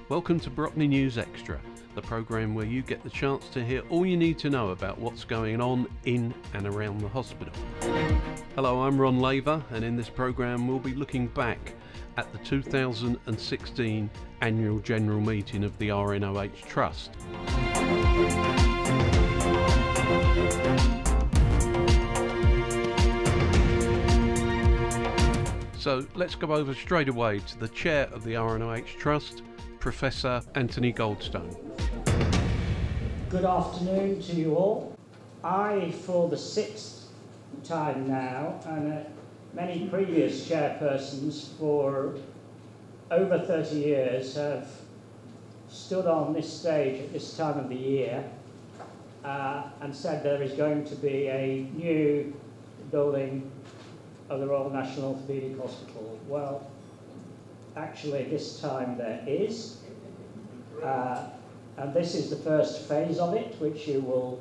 Welcome to Brockley News Extra, the programme where you get the chance to hear all you need to know about what's going on in and around the hospital. Hello, I'm Ron Laver, and in this programme we'll be looking back at the 2016 Annual General Meeting of the RNOH Trust. So let's go over straight away to the chair of the RNOH Trust, Professor Anthony Goldstone. Good afternoon to you all. I, for the sixth time now, and many previous chairpersons for over 30 years have stood on this stage at this time of the year and said there is going to be a new building of the Royal National Orthopaedic Hospital. Well, actually this time there is, and this is the first phase of it, which you will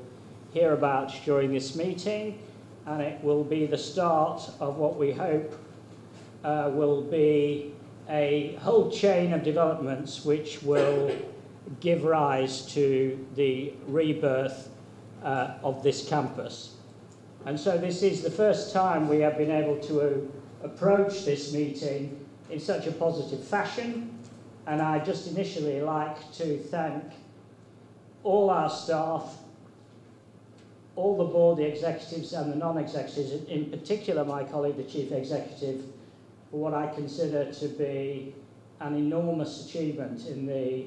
hear about during this meeting, and it will be the start of what we hope will be a whole chain of developments which will give rise to the rebirth of this campus. And so this is the first time we have been able to approach this meeting in such a positive fashion, and I'd just initially like to thank all our staff, all the board, the executives and the non-executives, in particular my colleague, the Chief Executive, for what I consider to be an enormous achievement in the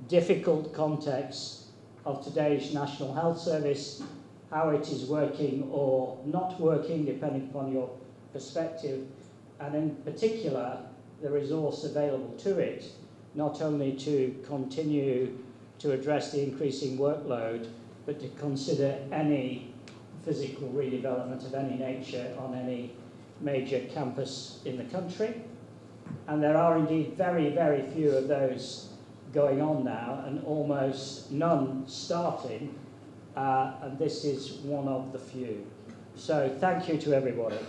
difficult context of today's National Health Service, how it is working or not working, depending upon your perspective, and in particular, the resource available to it, not only to continue to address the increasing workload, but to consider any physical redevelopment of any nature on any major campus in the country. And there are indeed very, very few of those going on now, and almost none starting, and this is one of the few. So thank you to everybody.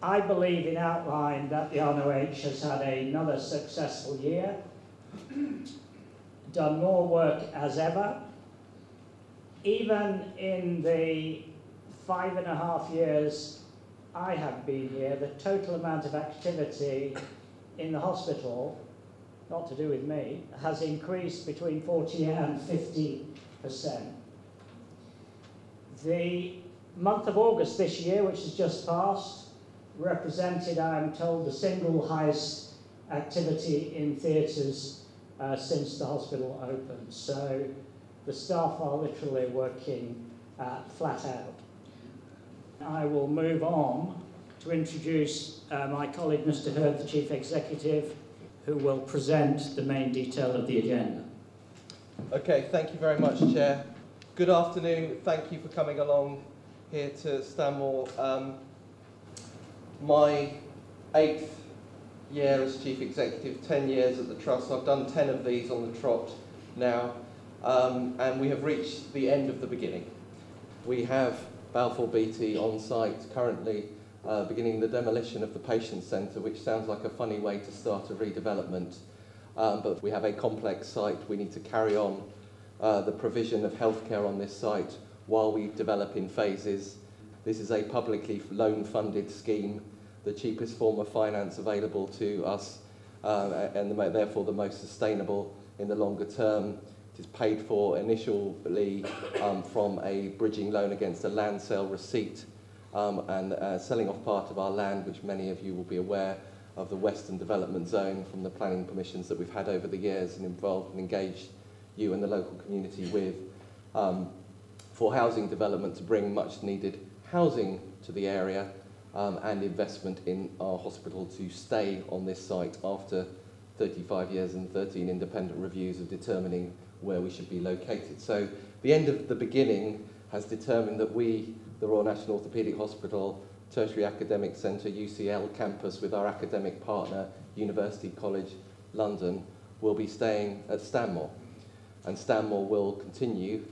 I believe in outline that the RNOH has had another successful year, done more work as ever. Even in the 5.5 years I have been here, the total amount of activity in the hospital, not to do with me, has increased between 40 and 50%. The month of August this year, which has just passed, represented, I am told, the single highest activity in theatres since the hospital opened. So the staff are literally working flat out. I will move on to introduce my colleague, Mr. Hurd, the Chief Executive, who will present the main detail of the agenda. Okay, thank you very much, Chair. Good afternoon. Thank you for coming along here to Stanmore. My 8th year as Chief Executive, 10 years at the Trust. I've done 10 of these on the trot now, and we have reached the end of the beginning. We have Balfour Beatty on site currently beginning the demolition of the patient centre, which sounds like a funny way to start a redevelopment, but we have a complex site. We need to carry on the provision of healthcare on this site while we develop in phases. This is a publicly loan-funded scheme, the cheapest form of finance available to us, and therefore the most sustainable in the longer term. It is paid for initially from a bridging loan against a land sale receipt and selling off part of our land, which many of you will be aware of, the Western Development Zone, from the planning permissions that we've had over the years and involved and engaged you and the local community with, for housing development to bring much needed housing to the area and investment in our hospital to stay on this site after 35 years and 13 independent reviews of determining where we should be located. So the end of the beginning has determined that we, the Royal National Orthopaedic Hospital, Tertiary Academic Centre, UCL campus, with our academic partner, University College London, will be staying at Stanmore. And Stanmore will continue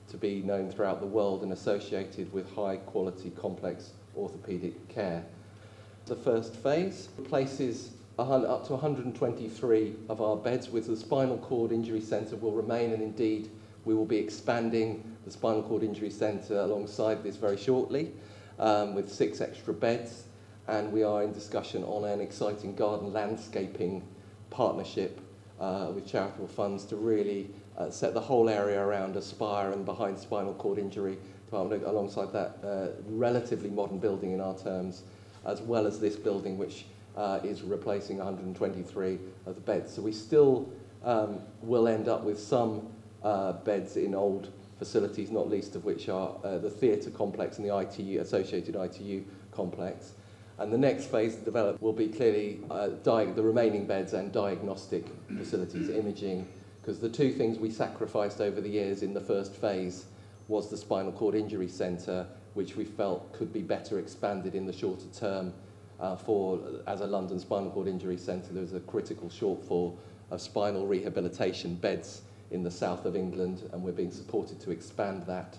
to be known throughout the world and associated with high quality complex orthopaedic care. The first phase replaces up to 123 of our beds with the spinal cord injury centre will remain, and indeed we will be expanding the spinal cord injury centre alongside this very shortly with 6 extra beds, and we are in discussion on an exciting garden landscaping partnership with charitable funds to really set the whole area around Aspire and behind spinal cord injury department alongside that relatively modern building in our terms, as well as this building which is replacing 123 of the beds. So we still will end up with some beds in old facilities, not least of which are the theatre complex and the ITU, associated ITU complex. And the next phase of development will be clearly the remaining beds and diagnostic facilities, imaging, because the two things we sacrificed over the years in the first phase was the spinal cord injury centre, which we felt could be better expanded in the shorter term. As a London spinal cord injury centre, there was a critical shortfall of spinal rehabilitation beds in the south of England, and we're being supported to expand that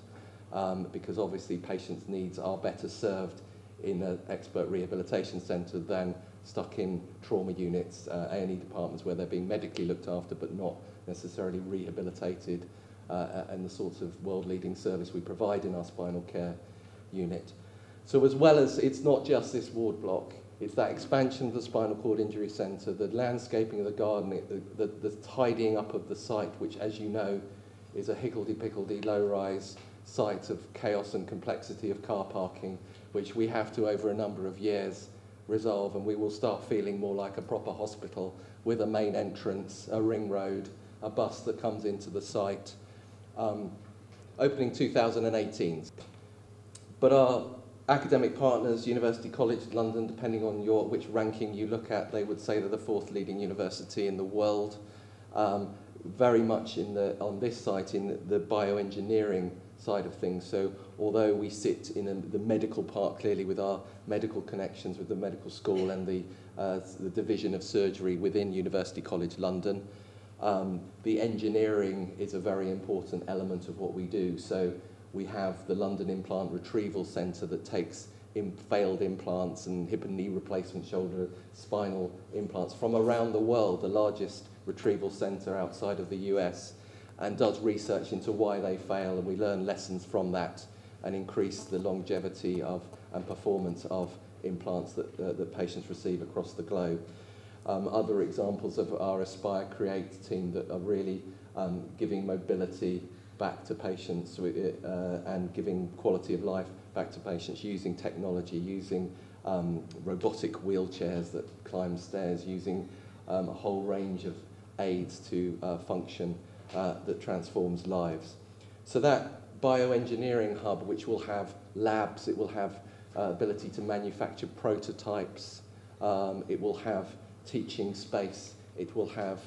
because obviously patients' needs are better served in an expert rehabilitation centre than stuck in trauma units, A&E departments where they're being medically looked after but not necessarily rehabilitated, and the sort of world-leading service we provide in our spinal care unit. So as well as, it's not just this ward block, it's that expansion of the spinal cord injury centre, the landscaping of the garden, the tidying up of the site, which, as you know, is a higgledy-piggledy low-rise site of chaos and complexity of car parking, which we have to, over a number of years, resolve, and we will start feeling more like a proper hospital with a main entrance, a ring road, a bus that comes into the site, opening 2018. But our academic partners, University College London, depending on which ranking you look at, they would say they're the 4th leading university in the world, very much on this site in the bioengineering side of things. So although we sit in the medical part clearly with our medical connections with the medical school and the division of surgery within University College London, the engineering is a very important element of what we do. So we have the London Implant Retrieval Centre that takes failed implants and hip and knee replacement, shoulder, spinal implants from around the world, the largest retrieval centre outside of the US, and does research into why they fail, and we learn lessons from that and increase the longevity of and performance of implants that patients receive across the globe. Other examples of our Aspire Create team that are really giving mobility back to patients and giving quality of life back to patients using technology, using robotic wheelchairs that climb stairs, using a whole range of aids to function that transforms lives. So that bioengineering hub, which will have labs, it will have ability to manufacture prototypes, it will have teaching space, it will have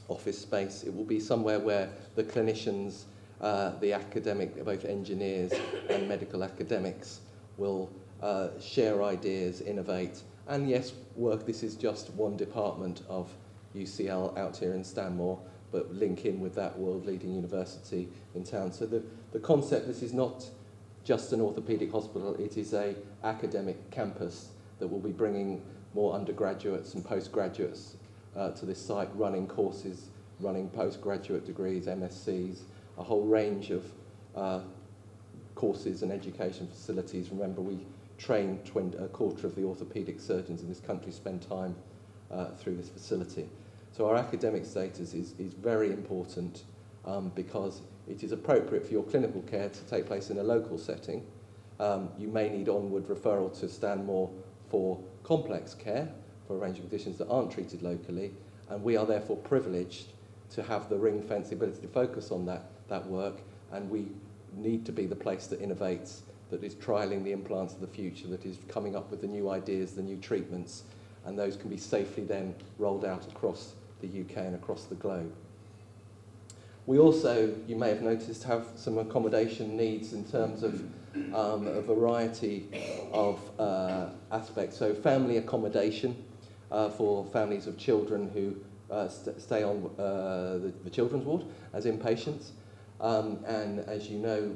office space, it will be somewhere where the clinicians, the academic, both engineers and medical academics, will share ideas, innovate, and yes, work. This is just one department of UCL out here in Stanmore, but link in with that world-leading university in town. So the concept, this is not just an orthopaedic hospital, it is an academic campus that will be bringing more undergraduates and postgraduates to this site, running courses, running postgraduate degrees, MScs, a whole range of courses and education facilities. Remember, we train a quarter of the orthopaedic surgeons in this country spend time through this facility. So our academic status is very important because it is appropriate for your clinical care to take place in a local setting. You may need onward referral to Stanmore for complex care, for a range of conditions that aren't treated locally, and we are therefore privileged to have the ring-fence ability to focus on that work, and we need to be the place that innovates, that is trialling the implants of the future, that is coming up with the new ideas, the new treatments, and those can be safely then rolled out across the UK and across the globe. We also, you may have noticed, have some accommodation needs in terms of a variety of aspects. So family accommodation for families of children who stay on the children's ward as inpatients. And as you know,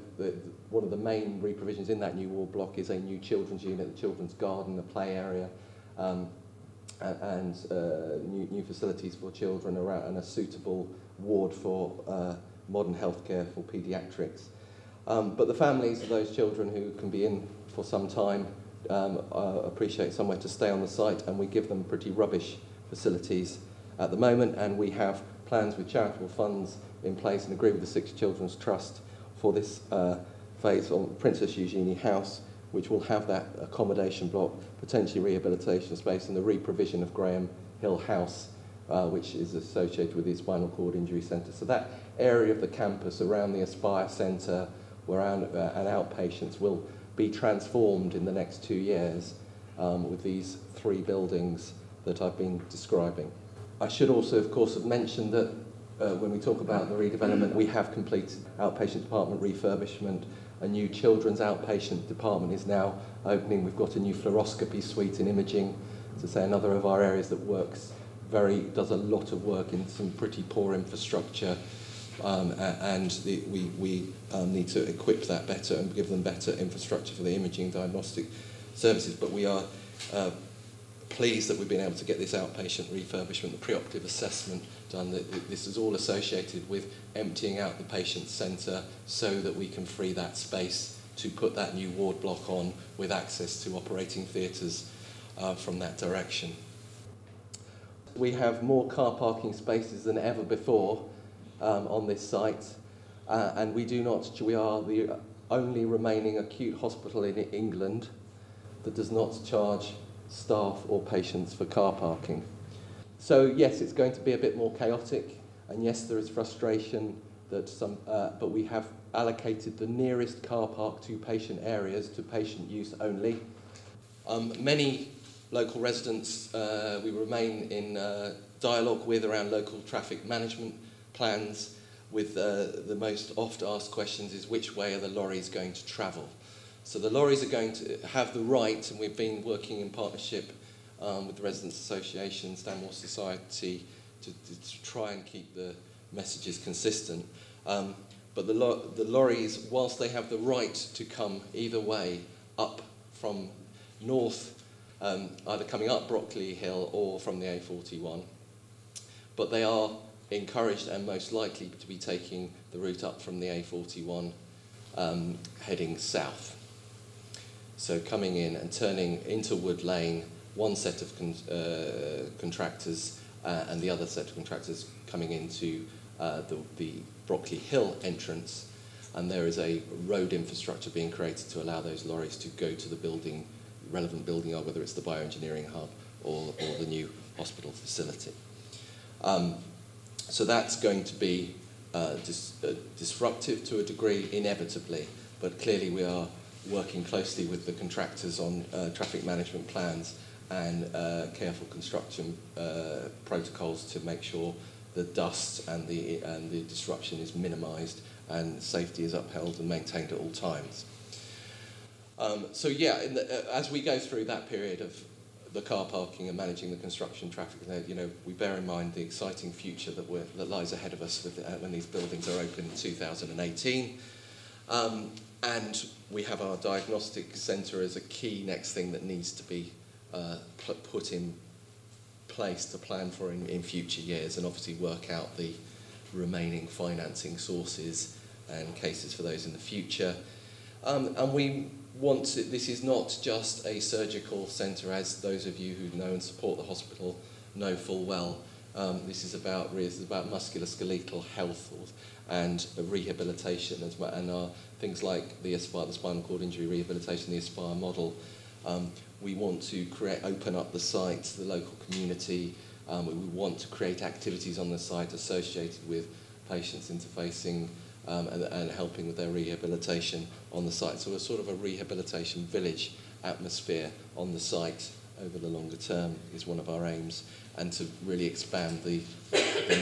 one of the main reprovisions in that new ward block is a new children's unit, a children's garden, a play area, and new facilities for children around, and a suitable ward for modern healthcare for paediatrics. But the families of those children who can be in for some time appreciate somewhere to stay on the site, and we give them pretty rubbish facilities at the moment, and we have plans with charitable funds in place and agree with the Six Children's Trust for this phase on Princess Eugenie House, which will have that accommodation block, potentially rehabilitation space, and the reprovision of Graham Hill House, which is associated with the Spinal Cord Injury Centre. So that area of the campus around the Aspire Centre, and outpatients will be transformed in the next 2 years with these 3 buildings that I've been describing. I should also, of course, have mentioned that when we talk about the redevelopment, we have completed outpatient department refurbishment. A new children's outpatient department is now opening. We've got a new fluoroscopy suite in imaging, to say another of our areas that does a lot of work in some pretty poor infrastructure, and we need to equip that better and give them better infrastructure for the imaging diagnostic services. But we are pleased that we've been able to get this outpatient refurbishment, the preoperative assessment done. This is all associated with emptying out the patient centre so that we can free that space to put that new ward block on with access to operating theatres from that direction. We have more car parking spaces than ever before on this site, and we are the only remaining acute hospital in England that does not charge staff or patients for car parking. So yes, it's going to be a bit more chaotic, and yes, there is frustration that but we have allocated the nearest car park to patient areas to patient use only. Many local residents we remain in dialogue with around local traffic management plans, with the most oft asked questions is which way are the lorries going to travel? So the lorries are going to have the right, and we've been working in partnership with the Residents Association, Stanmore Society, to try and keep the messages consistent. But the lorries, whilst they have the right to come either way up from north, either coming up Brockley Hill or from the A41, but they are encouraged and most likely to be taking the route up from the A41 heading south. So coming in and turning into Wood Lane, one set of contractors and the other set of contractors coming into the Brockley Hill entrance, and there is a road infrastructure being created to allow those lorries to go to the relevant building yard, whether it's the bioengineering hub or the new hospital facility. So that's going to be disruptive to a degree, inevitably, but clearly we are working closely with the contractors on traffic management plans and careful construction protocols to make sure the dust and the disruption is minimised and safety is upheld and maintained at all times. So yeah, as we go through that period of the car parking and managing the construction traffic, we bear in mind the exciting future that lies ahead of us when these buildings are open in 2018. And we have our diagnostic centre as a key next thing that needs to be put in place to plan for in future years, and obviously work out the remaining financing sources and cases for those in the future. And we this is not just a surgical centre, as those of you who know and support the hospital know full well. This is about musculoskeletal health and rehabilitation, and things like the Aspire, the spinal cord injury rehabilitation, the Aspire model. We want to open up the site to the local community. We want to create activities on the site associated with patients interfacing and helping with their rehabilitation on the site. So a sort of a rehabilitation village atmosphere on the site over the longer term is one of our aims, and to really expand the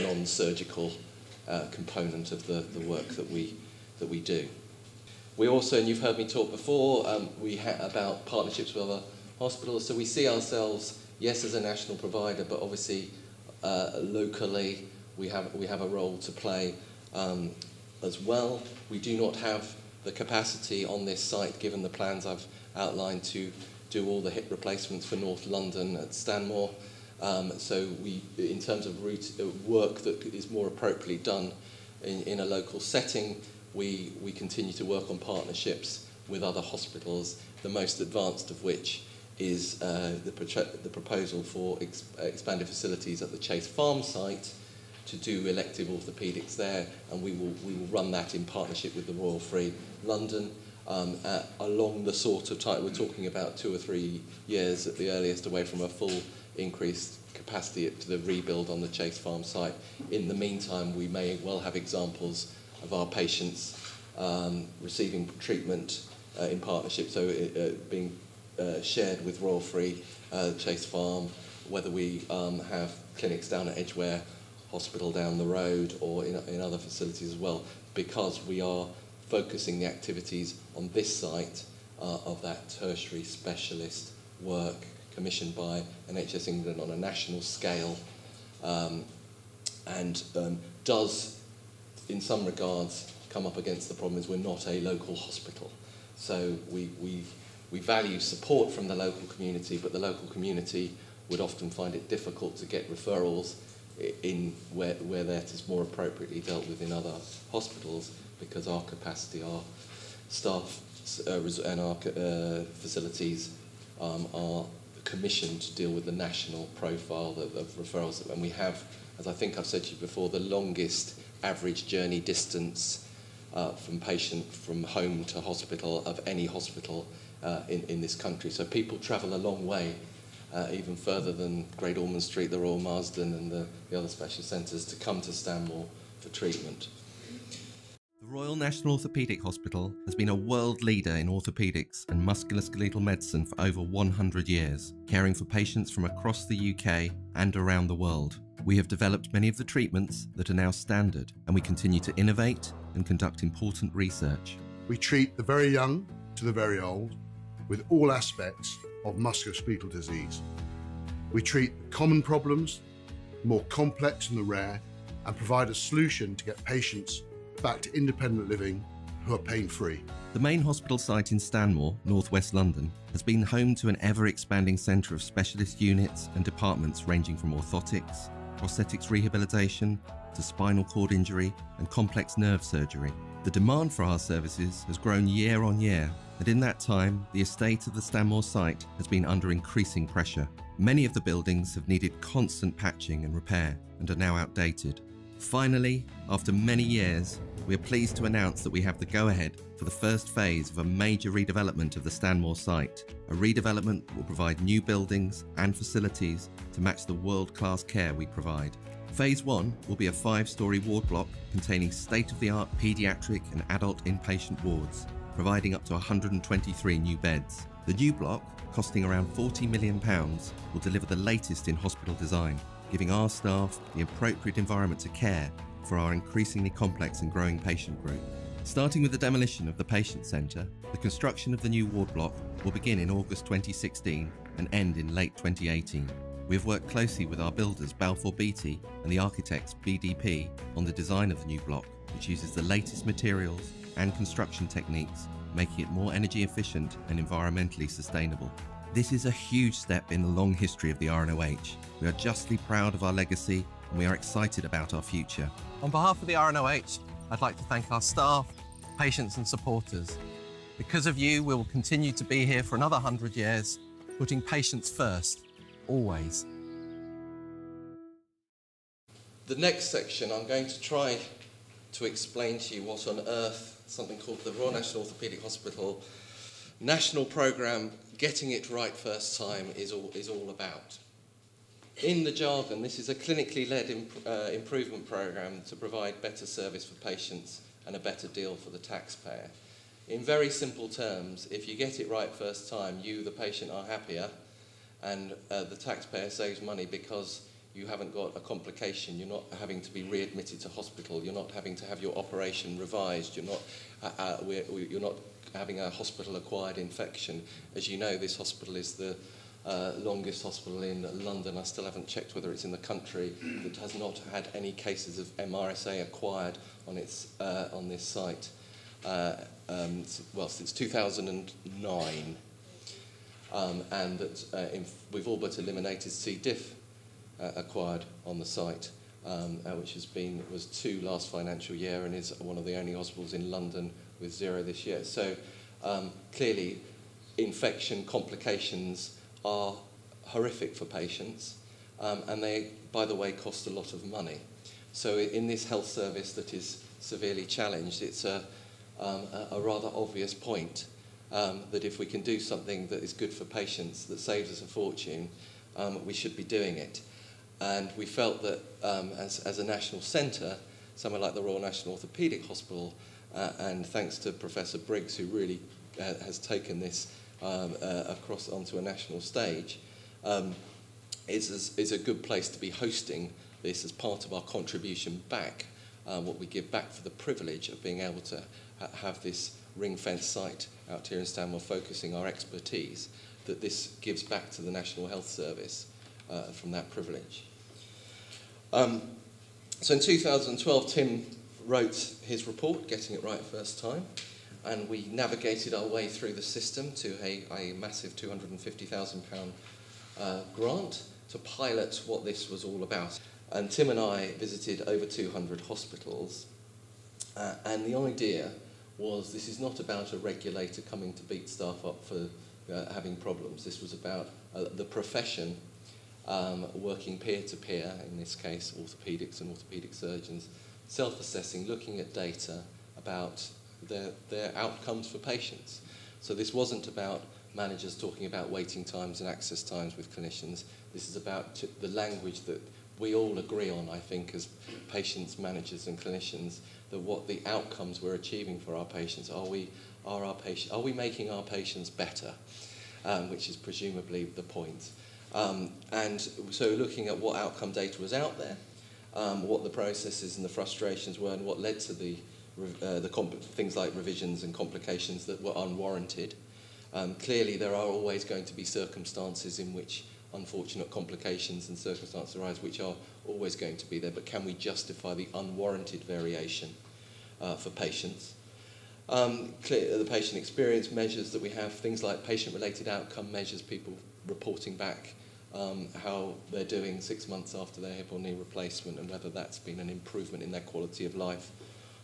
non-surgical component of the work that we do. We also, and you've heard me talk before, about partnerships with other hospitals. So we see ourselves, yes, as a national provider, but obviously locally we have a role to play. as well. We do not have the capacity on this site, given the plans I've outlined, to do all the hip replacements for North London at Stanmore. So we, in terms of work that is more appropriately done in a local setting, we continue to work on partnerships with other hospitals, the most advanced of which is the proposal for expanded facilities at the Chase Farm site to do elective orthopaedics there, and we will run that in partnership with the Royal Free London along the sort of time. We're talking about 2 or 3 years at the earliest away from a full increased capacity to the rebuild on the Chase Farm site. In the meantime, we may well have examples of our patients receiving treatment in partnership, so being shared with Royal Free, Chase Farm, whether we have clinics down at Edgware Hospital down the road or in other facilities as well, because we are focusing the activities on this site of that tertiary specialist work commissioned by NHS England on a national scale, and does, in some regards, come up against the problem is we're not a local hospital. So we value support from the local community, but the local community would often find it difficult to get referrals in where that is more appropriately dealt with in other hospitals, because our capacity, our staff and our facilities are commissioned to deal with the national profile of referrals. And we have, as I think I've said to you before, the longest average journey distance from home to hospital of any hospital in this country. So people travel a long way, even further than Great Ormond Street, the Royal Marsden and the other specialist centres, to come to Stanmore for treatment. The Royal National Orthopaedic Hospital has been a world leader in orthopaedics and musculoskeletal medicine for over 100 years, caring for patients from across the UK and around the world. We have developed many of the treatments that are now standard, and we continue to innovate and conduct important research. We treat the very young to the very old with all aspects of musculoskeletal disease. We treat the common problems, more complex than the rare, and provide a solution to get patients back to independent living who are pain-free. The main hospital site in Stanmore, northwest London, has been home to an ever-expanding centre of specialist units and departments ranging from orthotics, prosthetics rehabilitation, to spinal cord injury and complex nerve surgery. The demand for our services has grown year on year, and in that time, the estate of the Stanmore site has been under increasing pressure. Many of the buildings have needed constant patching and repair and are now outdated. Finally, after many years, we are pleased to announce that we have the go-ahead for the first phase of a major redevelopment of the Stanmore site. A redevelopment that will provide new buildings and facilities to match the world-class care we provide. Phase 1 will be a 5-storey ward block containing state-of-the-art paediatric and adult inpatient wards, providing up to 123 new beds. The new block, costing around £40 million, will deliver the latest in hospital design, giving our staff the appropriate environment to care for our increasingly complex and growing patient group. Starting with the demolition of the patient centre, the construction of the new ward block will begin in August 2016 and end in late 2018. We have worked closely with our builders Balfour Beatty and the architects BDP on the design of the new block, which uses the latest materials and construction techniques, making it more energy efficient and environmentally sustainable. This is a huge step in the long history of the RNOH. We are justly proud of our legacy and we are excited about our future. On behalf of the RNOH, I'd like to thank our staff, patients and supporters. Because of you, we will continue to be here for another 100 years, putting patients first, always. The next section, I'm going to try to explain to you what on earth something called the Royal National Orthopaedic Hospital National Programme Getting It Right First Time is all about. In the jargon, this is a clinically led improvement programme to provide better service for patients and a better deal for the taxpayer. In very simple terms, if you get it right first time, you, the patient, are happier, and the taxpayer saves money because you haven't got a complication, you're not having to be readmitted to hospital, you're not having to have your operation revised, you're not having a hospital-acquired infection. As you know, this hospital is the longest hospital in London. I still haven't checked whether it's in the country, that has not had any cases of MRSA acquired on its on this site. Well, since 2009, and that we've all but eliminated C. diff acquired on the site, which was 2 last financial year, and is one of the only hospitals in London with 0 this year. So clearly, infection complications are horrific for patients, and they, by the way, cost a lot of money. So in this health service that is severely challenged, it's a rather obvious point that if we can do something that is good for patients, that saves us a fortune, we should be doing it. And we felt that as a national centre, somewhere like the Royal National Orthopaedic Hospital, and thanks to Professor Briggs, who really has taken this across onto a national stage, is a good place to be hosting this as part of our contribution back, what we give back for the privilege of being able to have this ring-fence site out here in Stanmore, focusing our expertise, that this gives back to the National Health Service from that privilege. So in 2012, Tim wrote his report, Getting It Right First Time, and we navigated our way through the system to a massive £250,000 grant to pilot what this was all about. And Tim and I visited over 200 hospitals, and the idea was this is not about a regulator coming to beat staff up for having problems. This was about the profession working peer-to-peer, in this case orthopaedics and orthopaedic surgeons, self-assessing, looking at data about their outcomes for patients. So this wasn't about managers talking about waiting times and access times with clinicians. This is about the language that we all agree on, I think, as patients, managers and clinicians, that what the outcomes we're achieving for our patients, are we making our patients better, which is presumably the point. And so looking at what outcome data was out there, what the processes and the frustrations were, and what led to the things like revisions and complications that were unwarranted. Clearly there are always going to be circumstances in which unfortunate complications and circumstances arise, which are always going to be there, but can we justify the unwarranted variation for patients? The patient experience measures that we have, things like patient-related outcome measures, people reporting back how they're doing 6 months after their hip or knee replacement, and whether that's been an improvement in their quality of life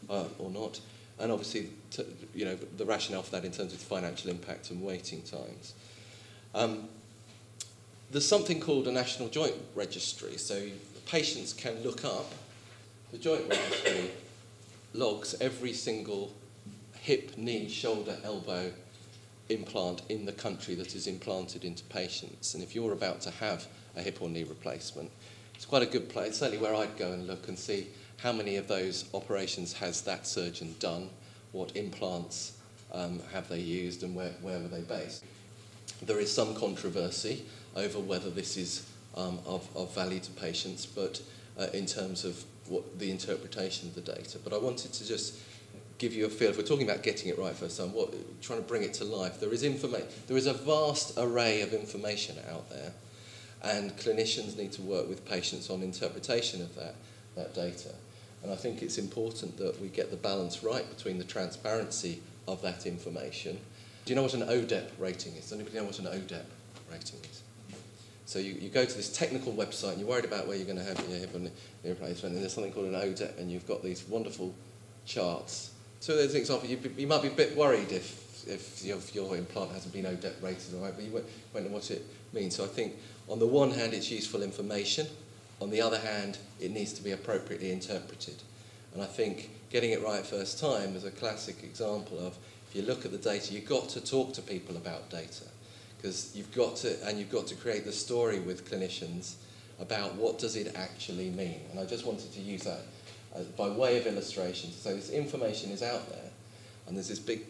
or not. And obviously, the rationale for that in terms of financial impact and waiting times. There's something called a National Joint Registry, so patients can look up. The Joint Registry logs every single hip, knee, shoulder, elbow implant in the country that is implanted into patients. And if you're about to have a hip or knee replacement, it's quite a good place, certainly where I'd go and look and see how many of those operations has that surgeon done, what implants have they used, and where were they based. There is some controversy over whether this is of value to patients, but in terms of what the interpretation of the data. But I wanted to just give you a feel, if we're talking about getting it right first time, trying to bring it to life. There is a vast array of information out there, and clinicians need to work with patients on interpretation of that data. And I think it's important that we get the balance right between the transparency of that information. Do you know what an ODEP rating is? Does anybody know what an ODEP rating is? So you go to this technical website and you're worried about where you're going to have your hip and knee replacement, and there's something called an ODEP, and you've got these wonderful charts. So there's an example, you might be a bit worried if your implant hasn't been ODEP rated, right, but you won't know what it means. So I think on the one hand it's useful information, on the other hand it needs to be appropriately interpreted. And I think getting it right first time is a classic example of, if you look at the data, you've got to talk to people about data, because you've got to create the story with clinicians about what does it actually mean. And I just wanted to use that by way of illustration. So this information is out there, and there's this big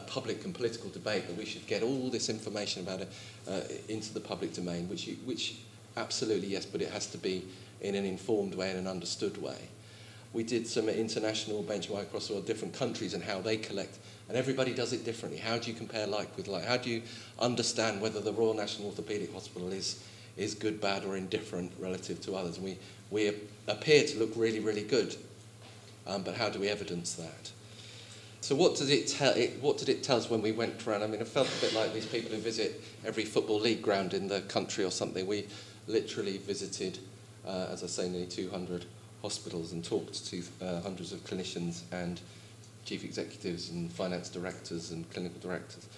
public and political debate that we should get all this information about it into the public domain, which absolutely yes, but it has to be in an informed way and an understood way. We did some international benchmark across all different countries and how they collect And everybody does it differently. How do you compare like with like? How do you understand whether the Royal National Orthopaedic Hospital is good, bad, or indifferent relative to others? And we appear to look really, really good, but how do we evidence that? So what did it tell us when we went around? I mean, it felt a bit like these people who visit every football league ground in the country or something. We literally visited, as I say, nearly 200 hospitals and talked to hundreds of clinicians and chief executives and finance directors and clinical directors.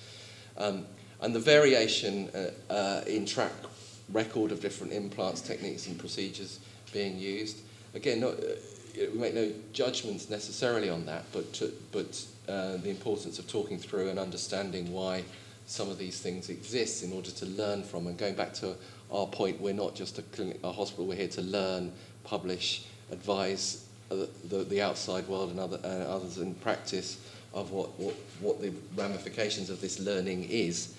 And the variation in track record of different implants, techniques and procedures being used. Again, we make no judgments necessarily on that, but the importance of talking through and understanding why some of these things exist in order to learn from. And going back to our point, we're not just a hospital, we're here to learn, publish, advise the outside world and others in practice of what the ramifications of this learning is.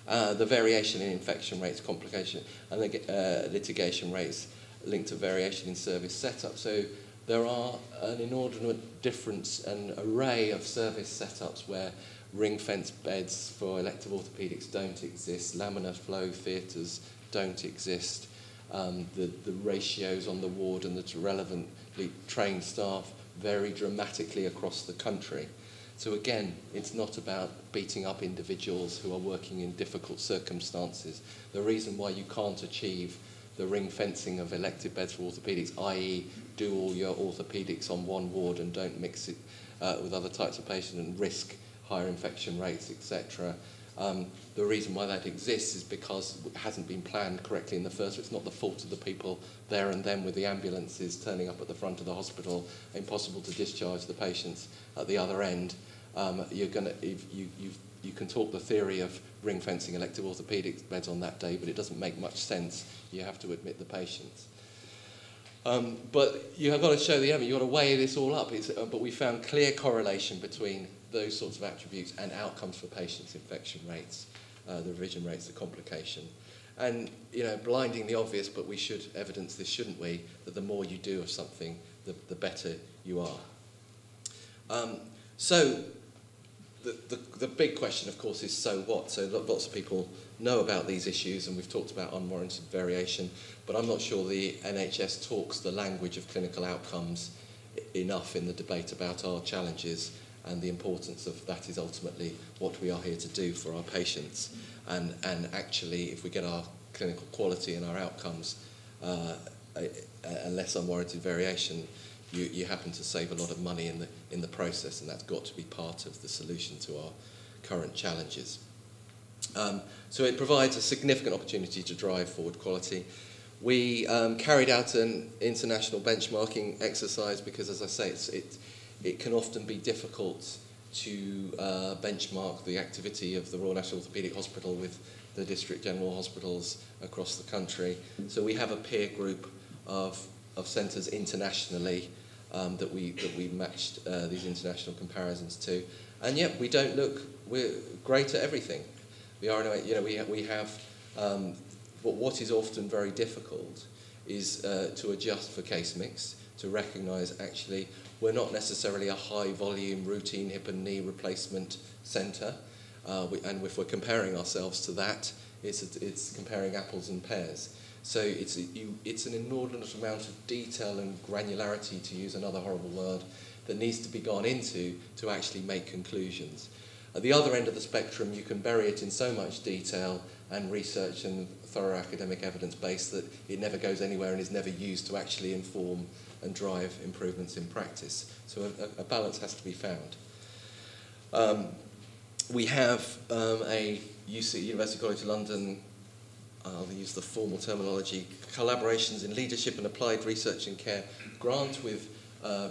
The variation in infection rates, complication, and the litigation rates linked to variation in service setup. So there are an inordinate difference and array of service setups where ring-fence beds for elective orthopaedics don't exist, laminar flow theatres don't exist, the ratios on the ward and the relevantly trained staff vary dramatically across the country. So again, it's not about beating up individuals who are working in difficult circumstances. The reason why you can't achieve the ring fencing of elective beds for orthopaedics, i.e. do all your orthopaedics on one ward and don't mix it with other types of patients and risk higher infection rates, etc. The reason why that exists is because it hasn't been planned correctly in the first place. It's not the fault of the people there and then with the ambulances turning up at the front of the hospital, impossible to discharge the patients at the other end. You can talk the theory of ring fencing elective orthopaedic beds on that day, but it doesn't make much sense. You have to admit the patients. But you have got to show the evidence. You've got to weigh this all up. But we found clear correlation between those sorts of attributes and outcomes for patients, infection rates, the revision rates, the complication. And, blinding the obvious, but we should evidence this, shouldn't we, that the more you do of something, the better you are. So the big question, of course, is so what? So lots of people know about these issues, and we've talked about unwarranted variation, but I'm not sure the NHS talks the language of clinical outcomes enough in the debate about our challenges, and the importance of that is ultimately what we are here to do for our patients. And actually, if we get our clinical quality and our outcomes and less unwarranted variation, you happen to save a lot of money in the process, and that's got to be part of the solution to our current challenges. So it provides a significant opportunity to drive forward quality. We carried out an international benchmarking exercise because, as I say, it can often be difficult to benchmark the activity of the Royal National Orthopaedic Hospital with the district general hospitals across the country. So we have a peer group of centres internationally that we matched these international comparisons to, and yet we're great at everything. The RNOH, we have what is often very difficult is to adjust for case mix, to recognise actually we're not necessarily a high volume routine hip and knee replacement centre, and if we're comparing ourselves to that, it's comparing apples and pears. So it's an inordinate amount of detail and granularity, to use another horrible word, that needs to be gone into to actually make conclusions. At the other end of the spectrum, you can bury it in so much detail and research and thorough academic evidence base that it never goes anywhere and is never used to actually inform and drive improvements in practice. So a balance has to be found. We have a University College London, I'll use the formal terminology, collaborations in leadership and applied research and care grant with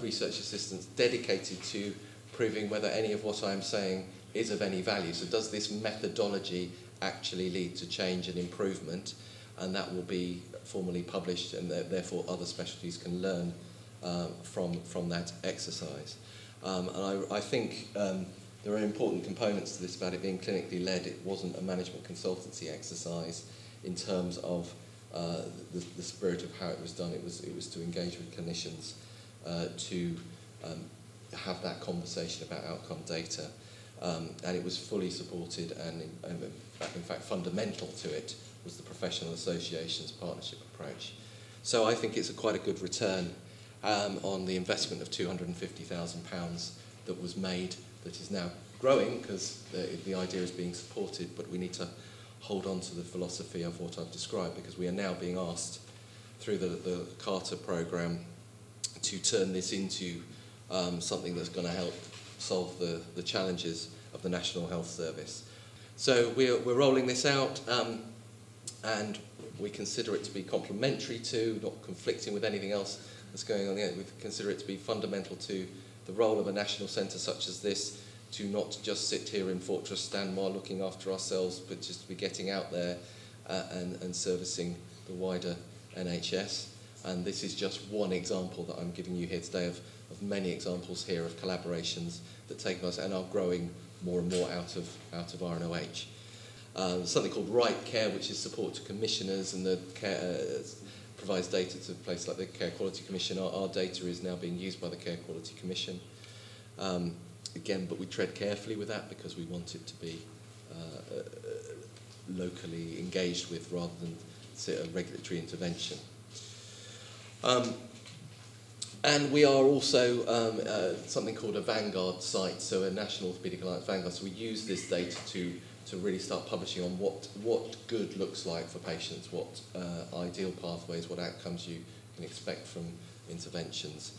research assistants dedicated to proving whether any of what I'm saying is of any value. So does this methodology actually lead to change and improvement? And that will be formally published, and therefore other specialties can learn from that exercise. And I think there are important components to this about it being clinically led. It wasn't a management consultancy exercise in terms of the spirit of how it was done. It was to engage with clinicians to have that conversation about outcome data. and it was fully supported, and in fact fundamental to it was the professional associations partnership approach. So I think it's quite a good return on the investment of £250,000 that was made, that is now growing because the idea is being supported, but we need to hold on to the philosophy of what I've described, because we are now being asked through the Carter programme to turn this into something that's going to help solve the challenges of the National Health Service. So we're rolling this out, and we consider it to be complementary to, not conflicting with anything else that's going on here. We consider it to be fundamental to the role of a national centre such as this, to not just sit here in Fortress Stanmore looking after ourselves, but just to be getting out there and servicing the wider NHS. And this is just one example that I'm giving you here today of many examples here of collaborations that take us and are growing more and more out of RNOH. There's something called Right Care, which is support to commissioners, and the care, provides data to places like the Care Quality Commission. Our data is now being used by the Care Quality Commission. Again, but we tread carefully with that because we want it to be locally engaged with rather than a regulatory intervention. And we are also something called a Vanguard site, so a National Orthopaedic Alliance Vanguard. So we use this data to really start publishing on what good looks like for patients, what ideal pathways, what outcomes you can expect from interventions.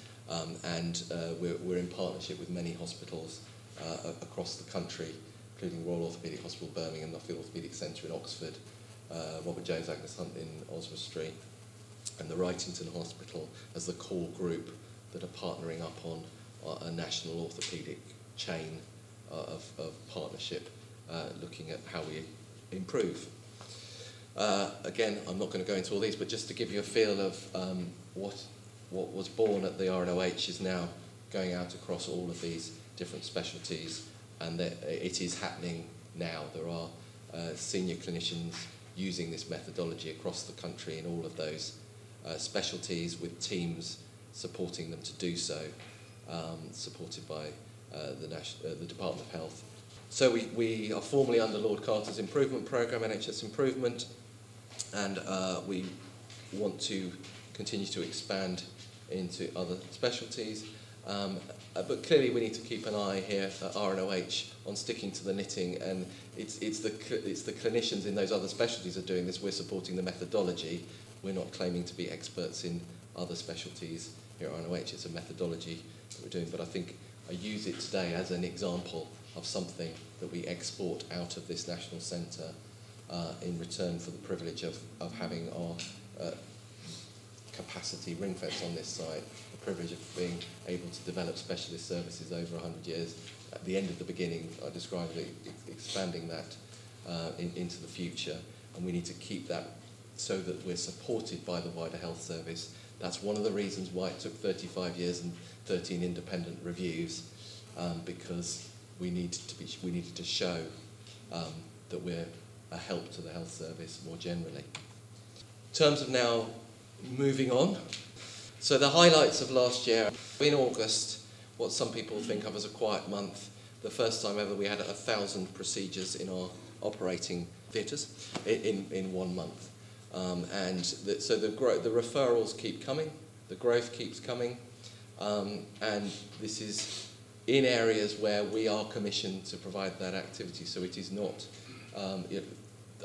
And we're in partnership with many hospitals across the country, including Royal Orthopaedic Hospital Birmingham, Nuffield Orthopaedic Centre in Oxford, Robert Jones Agnes Hunt in Oswestry, and the Wrightington Hospital as the core group that are partnering up on a national orthopaedic chain of partnership, looking at how we improve. Again, I'm not going to go into all these, but just to give you a feel of what was born at the RNOH is now going out across all of these different specialties, and it is happening now. There are senior clinicians using this methodology across the country in all of those specialties, with teams supporting them to do so, supported by the Department of Health. So we are formally under Lord Carter's improvement programme, NHS Improvement, and we want to continue to expand into other specialties. But clearly we need to keep an eye here at RNOH on sticking to the knitting, and it's the clinicians in those other specialties are doing this. We're supporting the methodology. We're not claiming to be experts in other specialties here at RNOH. It's a methodology that we're doing, but I think I use it today as an example of something that we export out of this national centre in return for the privilege of having our capacity ring-fenced on this site, the privilege of being able to develop specialist services over 100 years. At the end of the beginning, I described it, expanding that into the future, and we need to keep that so that we're supported by the wider health service. That's one of the reasons why it took 35 years and 13 independent reviews, because we needed to show that we're a help to the health service more generally. In terms of now moving on, so the highlights of last year, in August, what some people think of as a quiet month, the first time ever we had 1,000 procedures in our operating theatres in 1 month. So the referrals keep coming, the growth keeps coming, and this is in areas where we are commissioned to provide that activity. So it is not,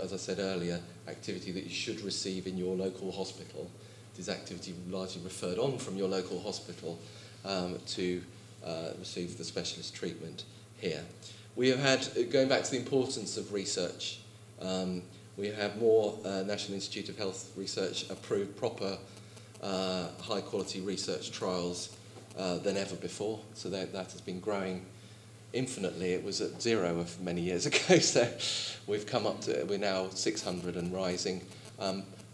as I said earlier, activity that you should receive in your local hospital. It is activity largely referred on from your local hospital to receive the specialist treatment here. We have had, going back to the importance of research, we have more National Institute of Health Research approved proper high quality research trials than ever before. So that has been growing infinitely. It was at 0 many years ago, so we've come up to, we're now 600 and rising.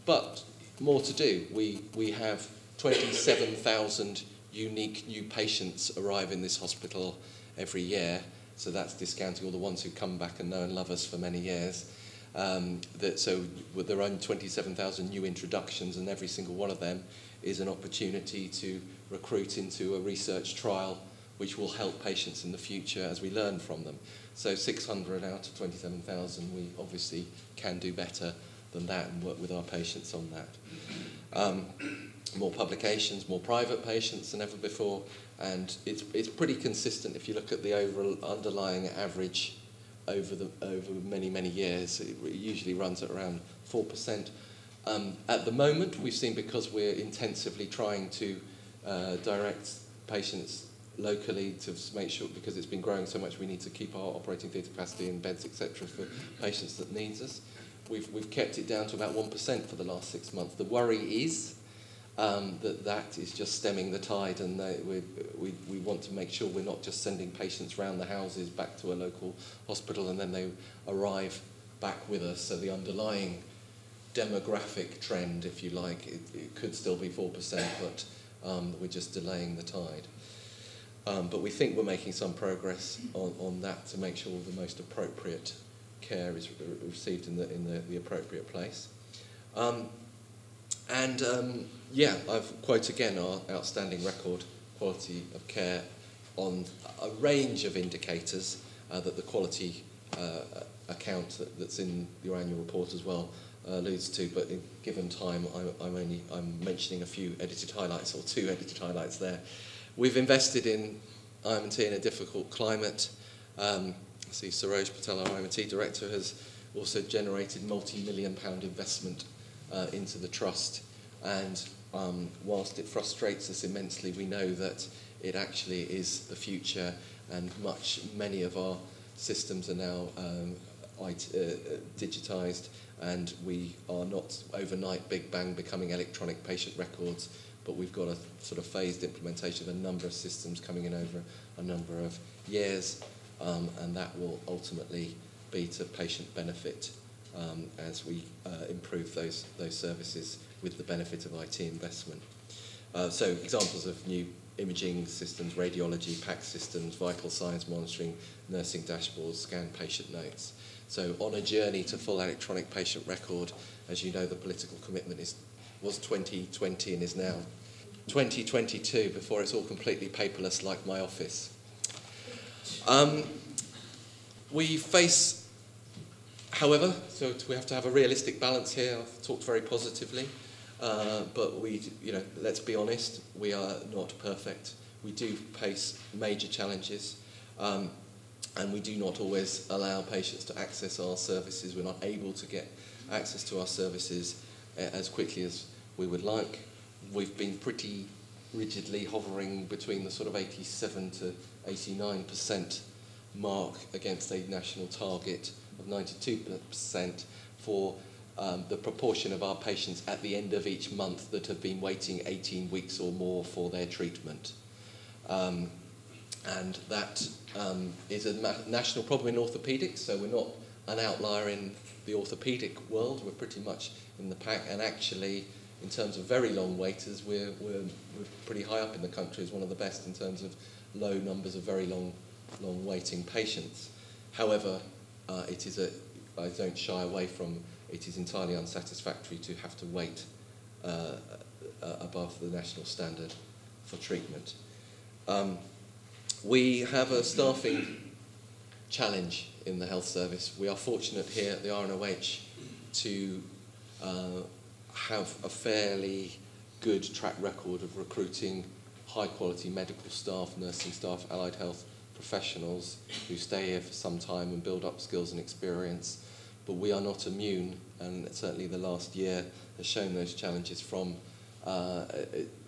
But more to do. We have 27,000 unique new patients arrive in this hospital every year. So that's discounting all the ones who come back and know and love us for many years. So with their own 27,000 new introductions, and every single one of them is an opportunity to recruit into a research trial which will help patients in the future as we learn from them. So 600 out of 27,000, we obviously can do better than that and work with our patients on that. More publications, more private patients than ever before, and it's pretty consistent if you look at the underlying average over many years. It usually runs at around 4%. At the moment, we've seen, because we're intensively trying to direct patients locally to make sure, because it's been growing so much, we need to keep our operating theatre capacity and beds, etc., for patients that needs us. We've kept it down to about 1% for the last 6 months. The worry is that is just stemming the tide, and we want to make sure we're not just sending patients round the houses back to a local hospital and then they arrive back with us. So the underlying demographic trend, if you like, it could still be 4%, but we're just delaying the tide. But we think we're making some progress on that to make sure the most appropriate care is received in the appropriate place. Yeah, I've quote again our outstanding record quality of care on a range of indicators that the quality account that's in your annual report as well alludes to, but in given time I'm mentioning a few edited highlights, or 2 edited highlights there. We've invested in IM&T in a difficult climate. I see Saroj Patel, our IM&T director, has also generated multi-million-pound investment into the trust, and whilst it frustrates us immensely, we know that it actually is the future, and many of our systems are now digitised, and we are not overnight big bang becoming electronic patient records, but we've got a sort of phased implementation of a number of systems coming in over a number of years, and that will ultimately be to patient benefit as we improve those services with the benefit of IT investment. So examples of new imaging systems, radiology, PACS systems, vital signs monitoring, nursing dashboards, scan patient notes. So on a journey to full electronic patient record, as you know, the political commitment was 2020 and is now 2022, before it's all completely paperless like my office. We face, however, so we have to have a realistic balance here. I've talked very positively, but let's be honest, we are not perfect. We do face major challenges, and we do not always allow patients to access our services. We're not able to get access to our services as quickly as we would like. We've been pretty rigidly hovering between the sort of 87 to 89% mark against a national target of 92% for the proportion of our patients at the end of each month that have been waiting 18 weeks or more for their treatment. And that is a national problem in orthopaedics, so we're not an outlier in the orthopaedic world. We're pretty much in the pack, and actually, in terms of very long waiters, we're pretty high up in the country as one of the best in terms of low numbers of very long waiting patients. However, I don't shy away from, it is entirely unsatisfactory to have to wait above the national standard for treatment. We have a staffing challenge in the health service. We are fortunate here at the RNOH to have a fairly good track record of recruiting high-quality medical staff, nursing staff, allied health professionals who stay here for some time and build up skills and experience. But we are not immune, and certainly the last year has shown those challenges from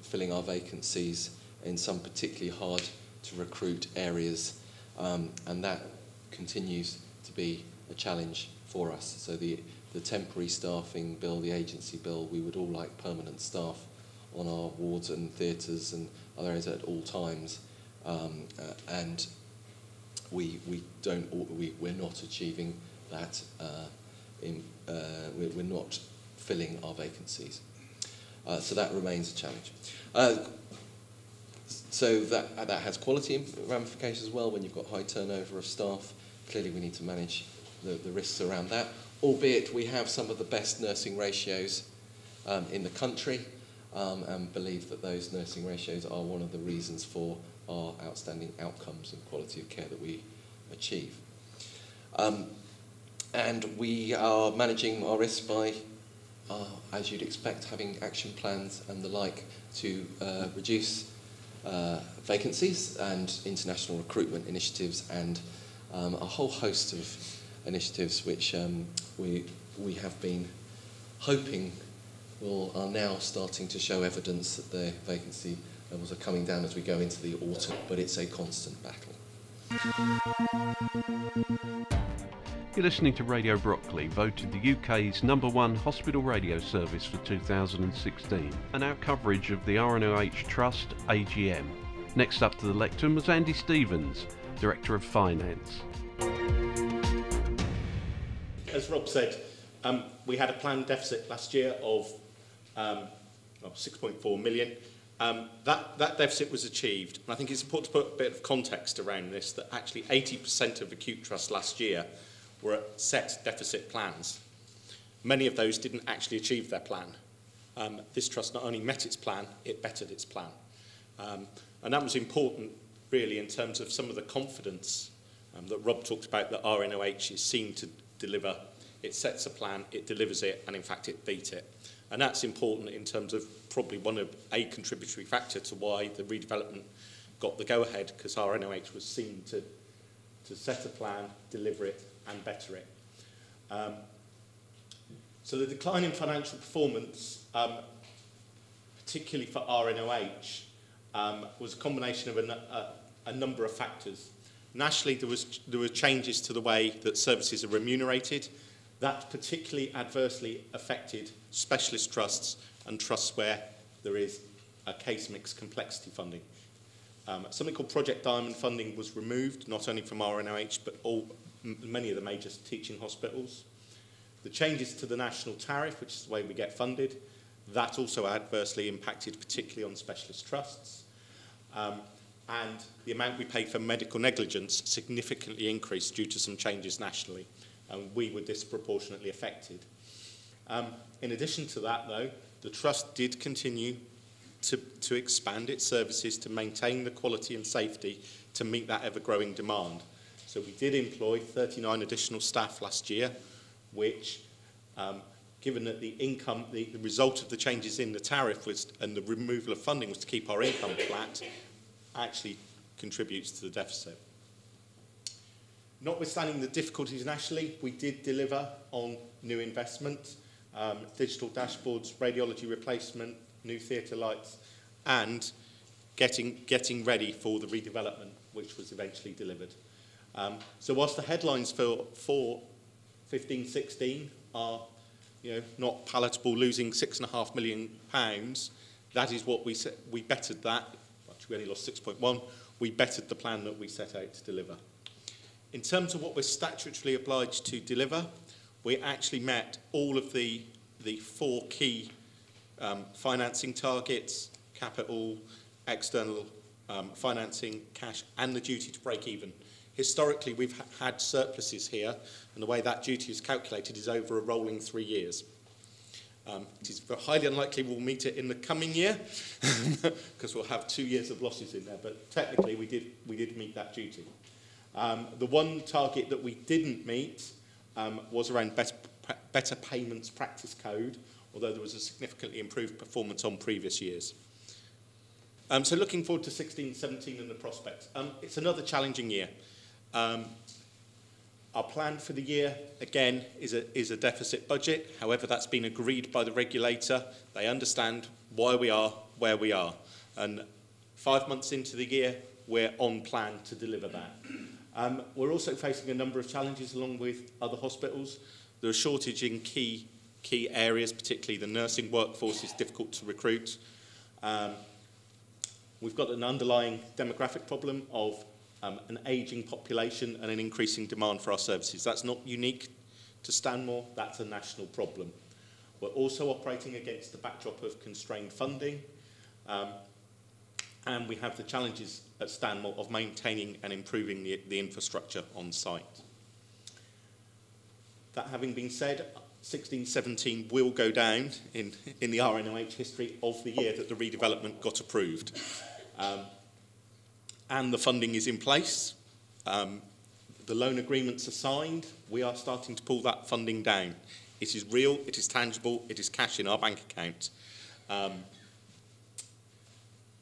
filling our vacancies in some particularly hard to recruit areas, and that continues to be a challenge for us. So the temporary staffing bill, the agency bill, we would all like permanent staff on our wards and theatres and other areas at all times, and we're not achieving that. We're not filling our vacancies, so that remains a challenge. So that has quality ramifications as well. When you've got high turnover of staff, clearly we need to manage the risks around that, albeit we have some of the best nursing ratios in the country, and believe that those nursing ratios are one of the reasons for our outstanding outcomes and quality of care that we achieve. And we are managing our risks by, as you'd expect, having action plans and the like to reduce vacancies and international recruitment initiatives and a whole host of initiatives which we have been hoping are now starting to show evidence that the vacancy levels are coming down as we go into the autumn, but it's a constant battle. You're listening to Radio Brockley, voted the UK's #1 hospital radio service for 2016, and our coverage of the RNOH Trust AGM. Next up to the lectern was Andy Stevens, Director of Finance. As Rob said, we had a planned deficit last year of 6.4 million. That deficit was achieved, and I think it's important to put a bit of context around this, that actually 80% of acute trusts last year were at set deficit plans. Many of those didn't actually achieve their plan. This trust not only met its plan, it bettered its plan. And that was important, really, in terms of some of the confidence that Rob talked about that RNOH is seen to deliver. It sets a plan, it delivers it, and in fact it beat it. And that's important in terms of probably one of a contributory factor to why the redevelopment got the go-ahead, because RNOH was seen to set a plan, deliver it, and better it. So the decline in financial performance, particularly for RNOH, was a combination of a number of factors. Nationally, there were changes to the way that services are remunerated. That particularly adversely affected specialist trusts and trusts where there is a case mix complexity funding. Something called Project Diamond funding was removed, not only from RNOH, but many of the major teaching hospitals. The changes to the national tariff, which is the way we get funded, that also adversely impacted particularly on specialist trusts. And the amount we paid for medical negligence significantly increased due to some changes nationally, and we were disproportionately affected. In addition to that, though, the Trust did continue to expand its services to maintain the quality and safety to meet that ever-growing demand. So we did employ 39 additional staff last year, which, given that the result of the changes in the tariff and the removal of funding was to keep our income flat, actually contributes to the deficit. Notwithstanding the difficulties nationally, we did deliver on new investment, digital dashboards, radiology replacement, new theatre lights, and getting ready for the redevelopment, which was eventually delivered. So whilst the headlines for 15-16 are not palatable, losing £6.5 million, that is what we said. We bettered that. Actually, we only lost 6.1. We bettered the plan that we set out to deliver. In terms of what we're statutorily obliged to deliver, we actually met all of the 4 key financing targets: capital, external financing, cash, and the duty to break even. Historically, we've had surpluses here, and the way that duty is calculated is over a rolling 3 years. It is highly unlikely we'll meet it in the coming year, because we'll have 2 years of losses in there, but technically we did meet that duty. The one target that we didn't meet was around better payments practice code, although there was a significantly improved performance on previous years. So looking forward to 16-17 and the prospects. It's another challenging year. Our plan for the year, again, is a deficit budget. However, that's been agreed by the regulator. They understand why we are where we are. And 5 months into the year, we're on plan to deliver that. We're also facing a number of challenges along with other hospitals. There's a shortage in key areas, particularly the nursing workforce is difficult to recruit. We've got an underlying demographic problem of an ageing population and an increasing demand for our services. That's not unique to Stanmore, that's a national problem. We're also operating against the backdrop of constrained funding, and we have the challenges at Stanmore of maintaining and improving the infrastructure on site. That having been said, 16-17 will go down in the RNOH history of the year that the redevelopment got approved. and the funding is in place. The loan agreements are signed. We are starting to pull that funding down. It is real, it is tangible, it is cash in our bank account. And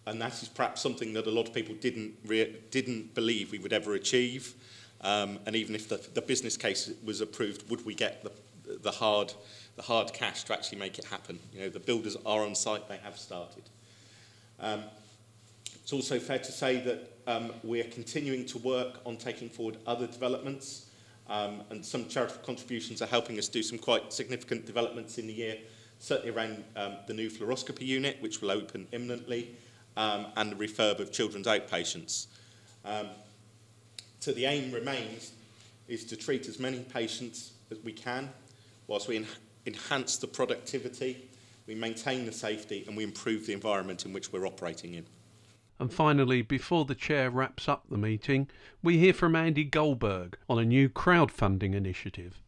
that is perhaps something that a lot of people didn't believe we would ever achieve. And even if the business case was approved, would we get the hard cash to actually make it happen? You know, the builders are on site, they have started. It's also fair to say that we're continuing to work on taking forward other developments, and some charitable contributions are helping us do some quite significant developments in the year, certainly around the new fluoroscopy unit, which will open imminently, and the refurb of children's outpatients. So the aim remains is to treat as many patients as we can, whilst we enhance the productivity, we maintain the safety, and we improve the environment in which we're operating in. And finally, before the chair wraps up the meeting, we hear from Andy Goldberg on a new crowdfunding initiative.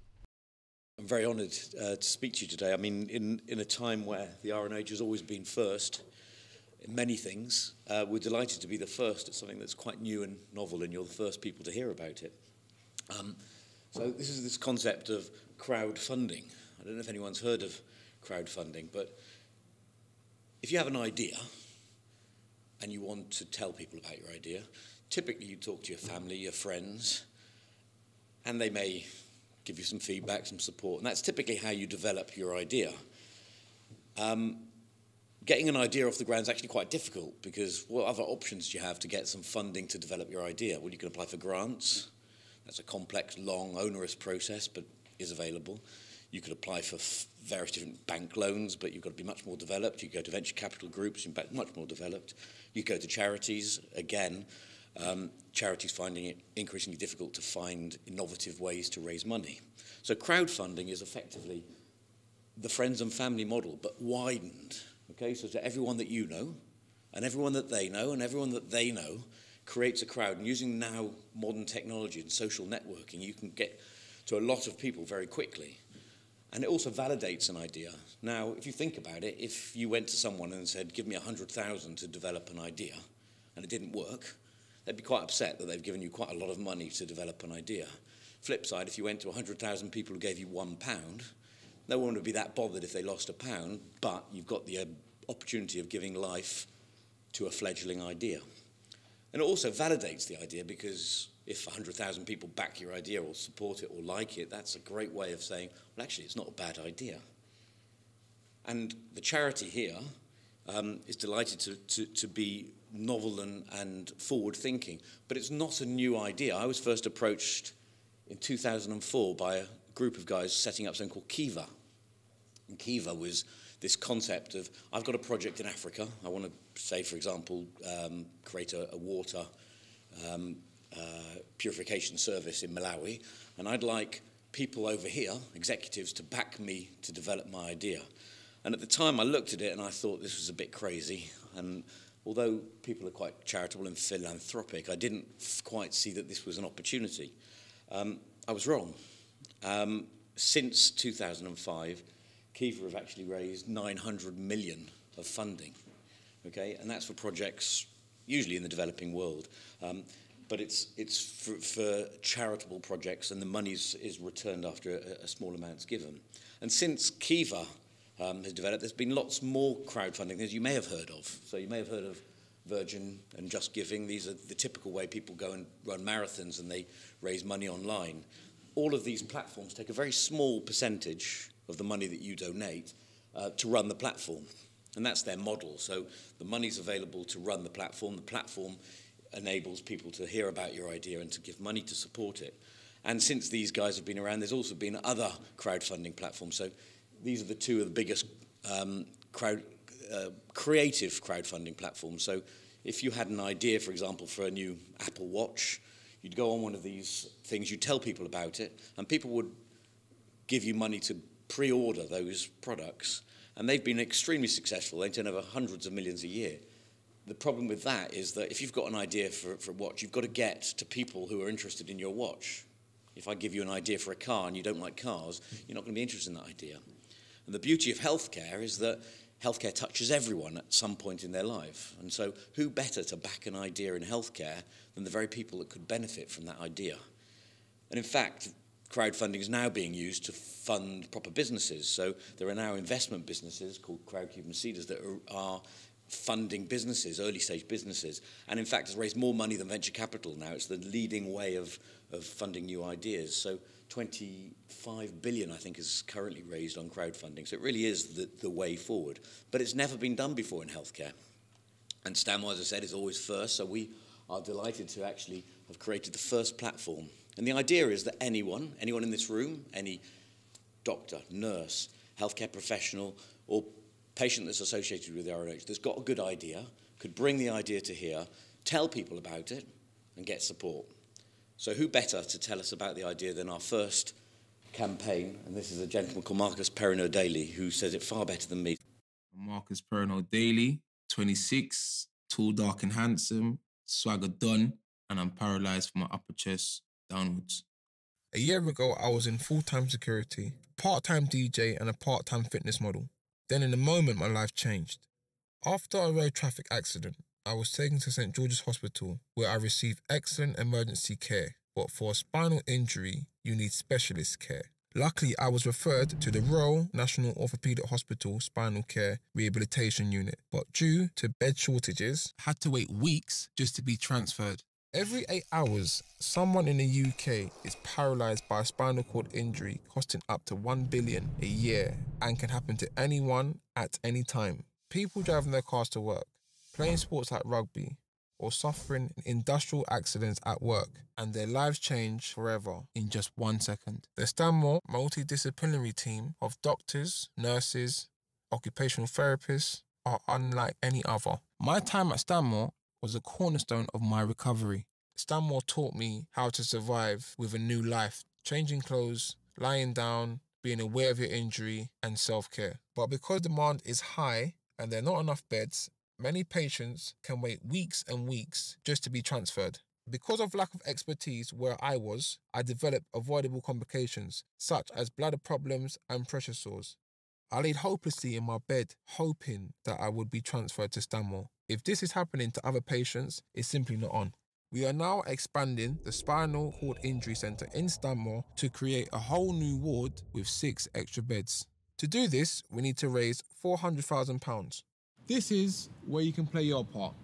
I'm very honoured to speak to you today. I mean, in a time where the RNOH has always been first in many things, we're delighted to be the first at something that's quite new and novel, and you're the first people to hear about it. So this is this concept of crowdfunding. I don't know if anyone's heard of crowdfunding, but if you have an idea and you want to tell people about your idea, typically you talk to your family, your friends, and they may give you some feedback, some support, and that's typically how you develop your idea. Getting an idea off the ground is actually quite difficult, because what other options do you have to get some funding to develop your idea? Well, you can apply for grants. That's a complex, long, onerous process, but is available. You could apply for various different bank loans, but you've got to be much more developed. You go to venture capital groups, you're much more developed. You go to charities, again, charities finding it increasingly difficult to find innovative ways to raise money. So crowdfunding is effectively the friends and family model, but widened. Okay, so to everyone that you know, and everyone that they know, and everyone that they know, creates a crowd. And using now modern technology and social networking, you can get to a lot of people very quickly. And it also validates an idea. Now, if you think about it, if you went to someone and said, give me 100,000 to develop an idea, and it didn't work, they'd be quite upset that they've given you quite a lot of money to develop an idea. Flip side, if you went to 100,000 people who gave you £1, no one would be that bothered if they lost £1, but you've got the opportunity of giving life to a fledgling idea. And it also validates the idea, because if 100,000 people back your idea or support it or like it, that's a great way of saying, well, actually, it's not a bad idea. And the charity here is delighted to be novel and forward-thinking. But it's not a new idea. I was first approached in 2004 by a group of guys setting up something called Kiva. And Kiva was this concept of, I've got a project in Africa. I want to, say, for example, create a water purification service in Malawi, and I'd like people over here, executives, to back me to develop my idea. And at the time I looked at it and I thought this was a bit crazy, and although people are quite charitable and philanthropic, I didn't quite see that this was an opportunity. I was wrong. Since 2005, Kiva have actually raised 900 million of funding, okay, and that's for projects usually in the developing world. But it's for charitable projects, and the money is returned after a small amount's given. And since Kiva has developed, there's been lots more crowdfunding things you may have heard of. So you may have heard of Virgin and Just Giving. These are the typical way people go and run marathons and they raise money online. All of these platforms take a very small percentage of the money that you donate to run the platform. And that's their model. So the money's available to run the platform. The platform enables people to hear about your idea and to give money to support it. And since these guys have been around, there's also been other crowdfunding platforms. So these are the two of the biggest creative crowdfunding platforms. So if you had an idea, for example, for a new Apple Watch, you'd go on one of these things, you'd tell people about it, and people would give you money to pre-order those products. And they've been extremely successful. They turn over hundreds of millions a year. The problem with that is that if you've got an idea for a watch, you've got to get to people who are interested in your watch. If I give you an idea for a car and you don't like cars, you're not going to be interested in that idea. And the beauty of healthcare is that healthcare touches everyone at some point in their life. And so who better to back an idea in healthcare than the very people that could benefit from that idea? And in fact, crowdfunding is now being used to fund proper businesses. So there are now investment businesses called Crowdcube and Seeders that are funding businesses, early stage businesses, and in fact has raised more money than venture capital now. It's the leading way of funding new ideas. So 25 billion, I think, is currently raised on crowdfunding. So it really is the way forward. But it's never been done before in healthcare. And Stanmore, as I said, is always first. So we are delighted to actually have created the first platform. And the idea is that anyone in this room, any doctor, nurse, healthcare professional, or patient that's associated with the RNOH that's got a good idea, could bring the idea to here, tell people about it, and get support. So who better to tell us about the idea than our first campaign? And this is a gentleman called Marcus Perrin-O'Daly, who says it far better than me. Marcus Perrin-O'Daly, 26, tall, dark and handsome, swagger done, and I'm paralysed from my upper chest downwards. A year ago, I was in full-time security, part-time DJ and a part-time fitness model. Then in a moment, my life changed. After a road traffic accident, I was taken to St. George's Hospital, where I received excellent emergency care. But for a spinal injury, you need specialist care. Luckily, I was referred to the Royal National Orthopaedic Hospital Spinal Care Rehabilitation Unit. But due to bed shortages, I had to wait weeks just to be transferred. Every 8 hours, someone in the UK is paralysed by a spinal cord injury costing up to 1 billion a year and can happen to anyone at any time. People driving their cars to work, playing sports like rugby, or suffering industrial accidents at work, and their lives change forever in just 1 second. The Stanmore multidisciplinary team of doctors, nurses, occupational therapists are unlike any other. My time at Stanmore was a cornerstone of my recovery. Stanmore taught me how to survive with a new life, changing clothes, lying down, being aware of your injury, and self-care. But because demand is high and there are not enough beds, many patients can wait weeks and weeks just to be transferred. Because of lack of expertise where I was, I developed avoidable complications, such as bladder problems and pressure sores. I laid hopelessly in my bed, hoping that I would be transferred to Stanmore. If this is happening to other patients, it's simply not on. We are now expanding the Spinal Cord Injury Centre in Stanmore to create a whole new ward with 6 extra beds. To do this, we need to raise £400,000. This is where you can play your part.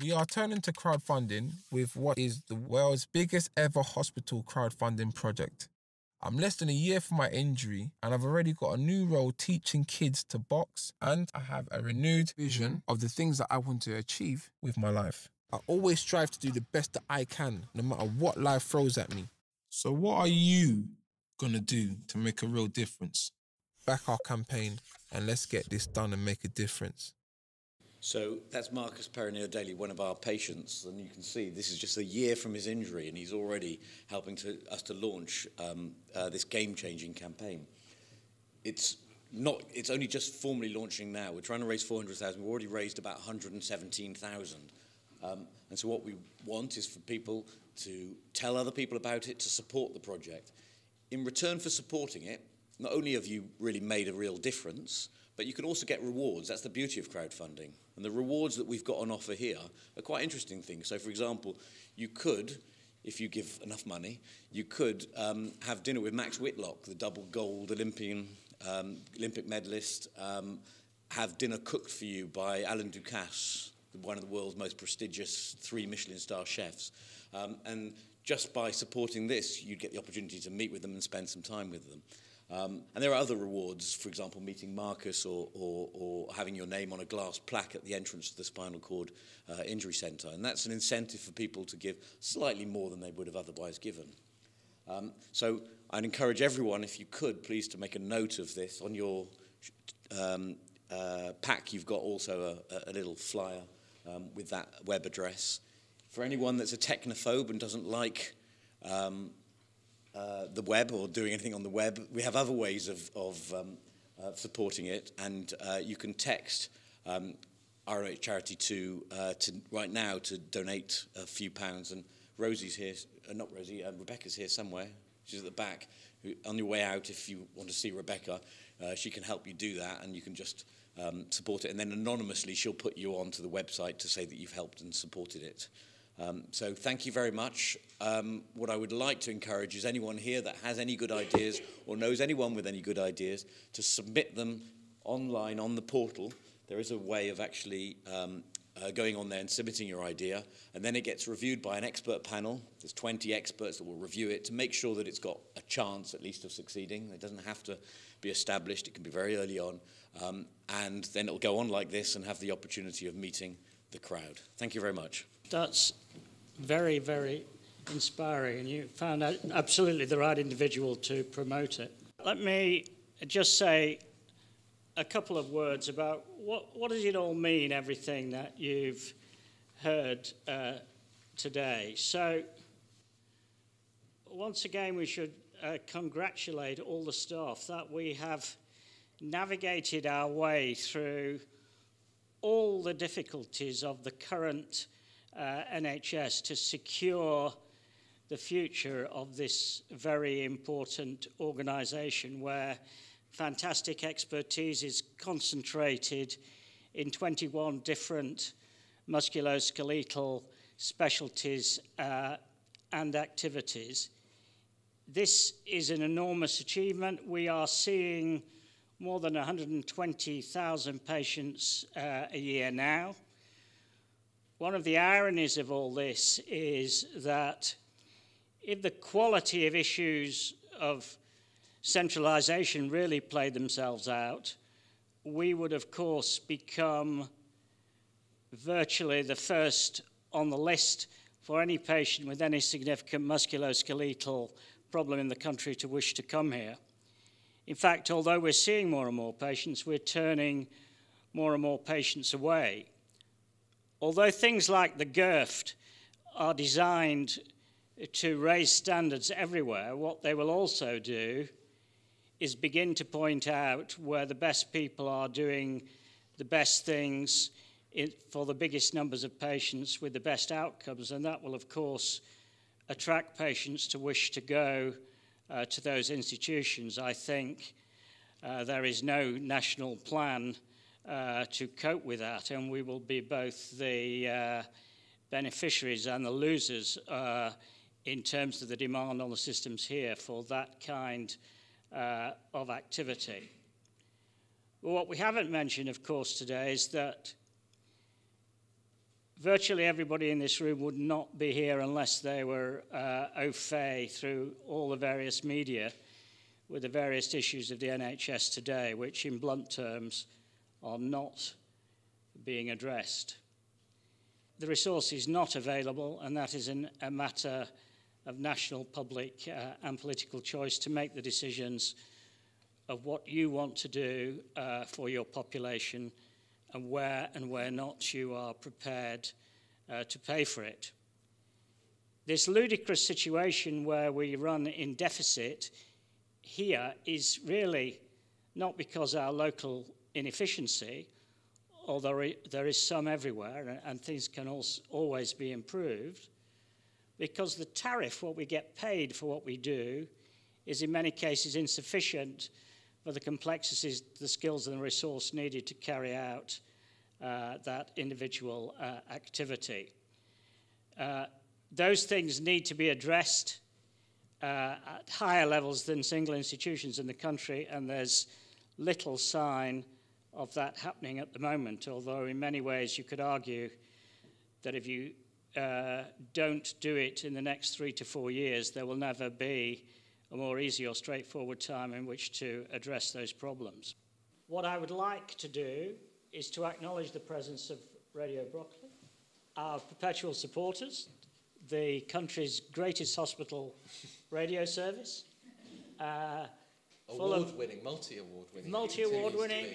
We are turning to crowdfunding with what is the world's biggest ever hospital crowdfunding project. I'm less than a year from my injury and I've already got a new role teaching kids to box, and I have a renewed vision of the things that I want to achieve with my life. I always strive to do the best that I can, no matter what life throws at me. So what are you gonna do to make a real difference? Back our campaign and let's get this done and make a difference. So that's Marcus Perrin-O'Daly, one of our patients, and you can see this is just a year from his injury, and he's already helping us to launch this game-changing campaign. It's only just formally launching now. We're trying to raise 400,000. We've already raised about 117,000. And so what we want is for people to tell other people about it, to support the project. In return for supporting it, not only have you really made a real difference, but you can also get rewards. That's the beauty of crowdfunding. And the rewards that we've got on offer here are quite interesting things. So, for example, you could, if you give enough money, you could have dinner with Max Whitlock, the double gold Olympic medalist, have dinner cooked for you by Alain Ducasse, one of the world's most prestigious 3 Michelin star chefs. And just by supporting this, you'd get the opportunity to meet with them and spend some time with them. And there are other rewards, for example, meeting Marcus or having your name on a glass plaque at the entrance to the Spinal Cord Injury Centre. And that's an incentive for people to give slightly more than they would have otherwise given. So I'd encourage everyone, if you could, please, to make a note of this. On your pack, you've got also a little flyer with that web address. For anyone that's a technophobe and doesn't like the web or doing anything on the web, we have other ways of supporting it, and you can text RNOH Charity to right now to donate a few pounds. And Rosie's here, not Rosie, Rebecca's here somewhere. She's at the back. On your way out, if you want to see Rebecca, she can help you do that, and you can just support it, and then anonymously she'll put you onto the website to say that you've helped and supported it. So thank you very much. What I would like to encourage is anyone here that has any good ideas or knows anyone with any good ideas to submit them online on the portal. There is a way of actually going on there and submitting your idea, and then it gets reviewed by an expert panel. There's 20 experts that will review it to make sure that it's got a chance at least of succeeding. It doesn't have to be established. It can be very early on, and then it'll go on like this and have the opportunity of meeting the crowd. Thank you very much. That's very, very inspiring, and you found out absolutely the right individual to promote it. Let me just say a couple of words about what does it all mean, everything that you've heard today. So once again, we should congratulate all the staff that we have navigated our way through all the difficulties of the current NHS to secure the future of this very important organisation where fantastic expertise is concentrated in 21 different musculoskeletal specialties and activities. This is an enormous achievement. We are seeing more than 120,000 patients a year now. One of the ironies of all this is that if the quality of issues of centralisation really played themselves out, we would, of course, become virtually the first on the list for any patient with any significant musculoskeletal problem in the country to wish to come here. In fact, although we're seeing more and more patients, we're turning more and more patients away. Although things like the GIRFT are designed to raise standards everywhere, what they will also do is begin to point out where the best people are doing the best things for the biggest numbers of patients with the best outcomes, and that will, of course, attract patients to wish to go to those institutions. I think there is no national plan to cope with that, and we will be both the beneficiaries and the losers in terms of the demand on the systems here for that kind of activity. Well, what we haven't mentioned, of course, today is that virtually everybody in this room would not be here unless they were au fait through all the various media with the various issues of the NHS today, which in blunt terms are not being addressed. The resource is not available, and that is a matter of national, public and political choice to make the decisions of what you want to do for your population and where not you are prepared to pay for it. This ludicrous situation where we run in deficit here is really not because our local inefficiency, although there is some everywhere and things can always be improved, because the tariff, what we get paid for what we do, is in many cases insufficient for the complexities, the skills and the resource needed to carry out that individual activity. Those things need to be addressed at higher levels than single institutions in the country, and there's little sign of that happening at the moment, although in many ways you could argue that if you don't do it in the next 3 to 4 years, there will never be a more easy or straightforward time in which to address those problems. What I would like to do is to acknowledge the presence of Radio Brockley, our perpetual supporters, the country's greatest hospital radio service. Award-winning, multi-award-winning. Multi-award-winning,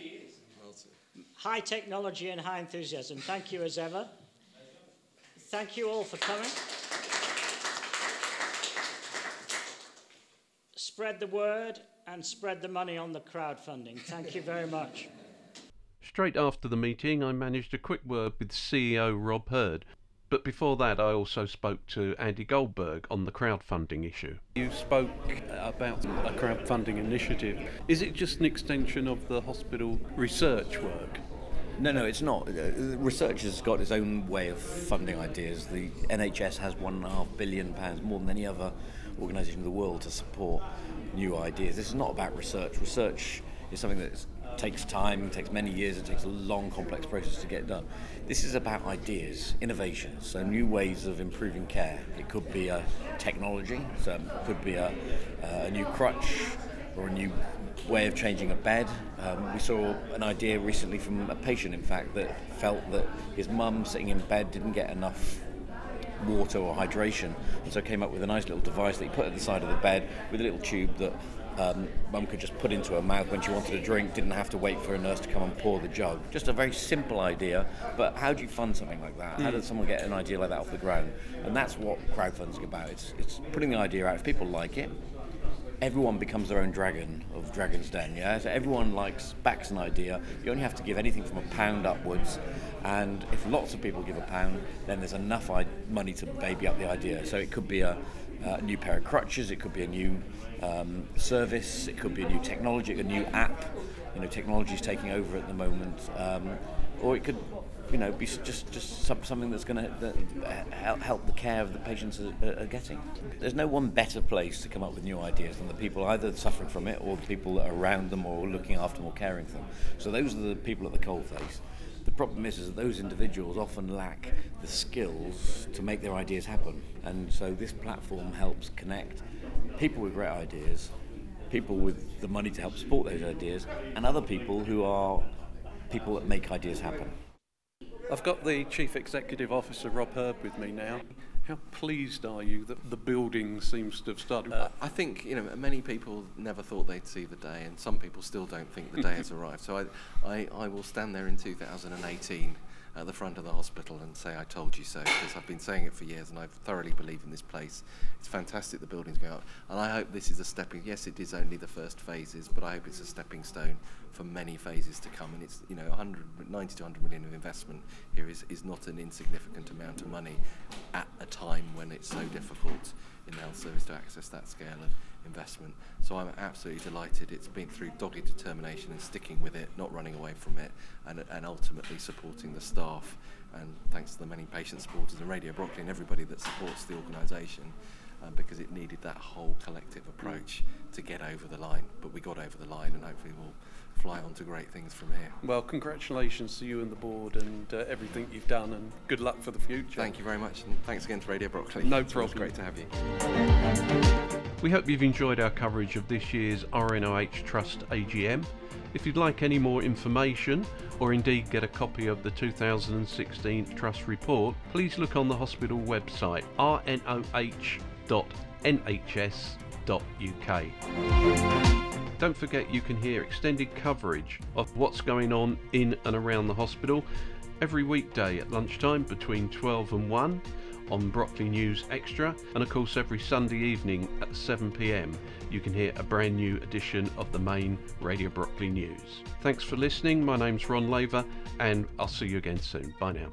high technology and high enthusiasm. Thank you as ever. Thank you all for coming. Spread the word and spread the money on the crowdfunding. Thank you very much. Straight after the meeting, I managed a quick word with CEO Rob Hurd. But before that, I also spoke to Andy Goldberg on the crowdfunding issue. You spoke about a crowdfunding initiative. Is it just an extension of the hospital research work? No, it's not. Research has got its own way of funding ideas. The NHS has £1.5 billion, more than any other organisation in the world, to support new ideas. This is not about research. Research is something that takes time, takes many years, it takes a long, complex process to get done. This is about ideas, innovations, so new ways of improving care. It could be a technology, so it could be a new crutch or a new way of changing a bed. We saw an idea recently from a patient, in fact, that felt that his mum sitting in bed didn't get enough water or hydration, and so came up with a nice little device that he put at the side of the bed with a little tube that mum could just put into her mouth when she wanted a drink, didn't have to wait for a nurse to come and pour the jug. Just a very simple idea, but how do you fund something like that? How does someone get an idea like that off the ground? And that's what crowdfunding is about. It's putting the idea out. If people like it, everyone becomes their own dragon of Dragon's Den, yeah? So everyone backs an idea. You only have to give anything from £1 upwards, and if lots of people give £1, then there's enough money to baby up the idea. So it could be a new pair of crutches, it could be a new service, it could be a new technology, a new app. Technology is taking over at the moment, or it could, be just something that's going to help the care of the patients are getting. There's no one better place to come up with new ideas than the people either suffering from it or the people that are around them or looking after them or caring for them. So those are the people at the coalface. The problem is that those individuals often lack the skills to make their ideas happen, and so this platform helps connect people with great ideas, people with the money to help support those ideas, and other people who are people that make ideas happen. I've got the Chief Executive Officer, Rob Herb, with me now. How pleased are you that the building seems to have started? I think, many people never thought they'd see the day, and some people still don't think the day has arrived. So I will stand there in 2018 at the front of the hospital and say I told you so, because I've been saying it for years and I thoroughly believe in this place. It's fantastic, the building's going up, and I hope this is yes, it is only the first phases, but I hope it's a stepping stone for many phases to come. And it's 90 to 100 million of investment here is not an insignificant amount of money at a time when it's so difficult in the health service to access that scale of investment. So I'm absolutely delighted. It's been through dogged determination and sticking with it, not running away from it, and ultimately supporting the staff, and thanks to the many patient supporters and Radio Brockley and everybody that supports the organisation, because it needed that whole collective approach to get over the line. But we got over the line, and hopefully we'll fly on to great things from here. Well, congratulations to you and the board and everything you've done, and good luck for the future. Thank you very much, and thanks again to Radio Brockley. No problem. It's great to have you. We hope you've enjoyed our coverage of this year's RNOH Trust AGM. If you'd like any more information, or indeed get a copy of the 2016 Trust Report, please look on the hospital website, rnoh.nhs.uk. Don't forget you can hear extended coverage of what's going on in and around the hospital every weekday at lunchtime between 12 and 1 on Brockley News Extra, and of course every Sunday evening at 7 p.m. you can hear a brand new edition of the main Radio Brockley News. Thanks for listening. My name's Ron Laver, and I'll see you again soon. Bye now.